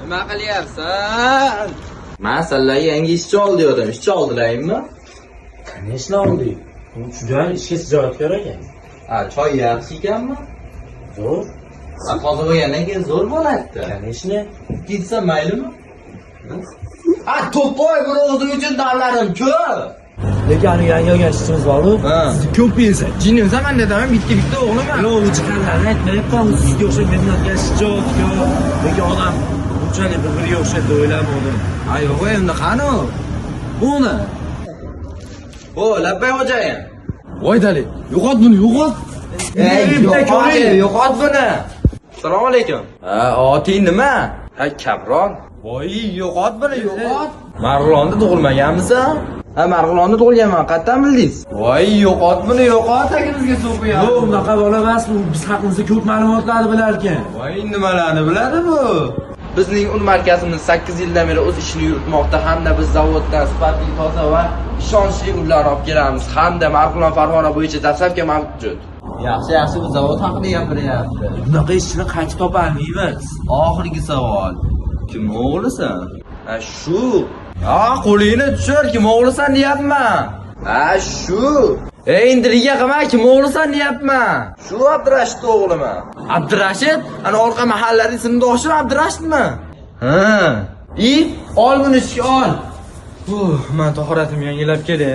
Nima qilyapsan? Men sizlarga yangi ishchi ol dedim. Ishchi oldilaymi? Конечно oldik. U juda ishga sijoatkor ekan. Choy yaxshi ekanmi? Zo'r. Toza bo'lgandan keyin zo'r bo'ladi. Конечно. Ketsa maylimi? To'poy bir o'zim uchun damlarim ko'p. Lekin ani yangi olgan ishchimiz bor-ku. Sizni ko'p yesa. Jinimsa men dedim bitta o'g'liman. Yo'q, u chiqarlarni aytmayapman. Sizga o'xshab mehnatga shijoatkor. Lekin odam bunchalik bir-biriga o'xshaydi deb o'ylamadim. Yo'q, endi qani? Buni. Labbay xo'jayin. Voy Dali, yo'qot buni, yo'qot. Yo'qot buni. Assalomu alaykum. Oting nima? Kabron. Voy, yo'qot buni, yo'qot. Marg'ilonda tug'ilmaganmisan? Marg'ilonda tug'ilganman, qayerdan bildingiz? Voy, yo'qot buni, yo'qot tagimizga suv quyapti. Yo'q, unaqa bola emas, bu biz haqimizda ko'p ma'lumotlarni bilar ekan. Voy, nimalarni biladi bu? Bizning un markazimiz 8 yildan beri o'z ishini yuritmoqda hamda biz zavoddan sifatli, toza va ishonchli unlarni olib kelamiz hamda Marg'ilon Farg'ona bo'yicha dastlabki mavjud. Yaxshi, bu zavod haqida gapiryapti. Bunaqa ishchini qaytib topolmaymiz. Oxirgi savol. Kim o'g'lisan? Shu. Qo'lingni tushir, kim o'g'lisan deyapman. Shu. Indiriga qilma, kim o'g'lisan deyapman. Shu Abdurashid o'g'liman. Abdurashid? Ana orqa mahallaning sinfdoshim Abdurashidmi? Ol buni ishga ol. Men tahoratimni yangilab kelay.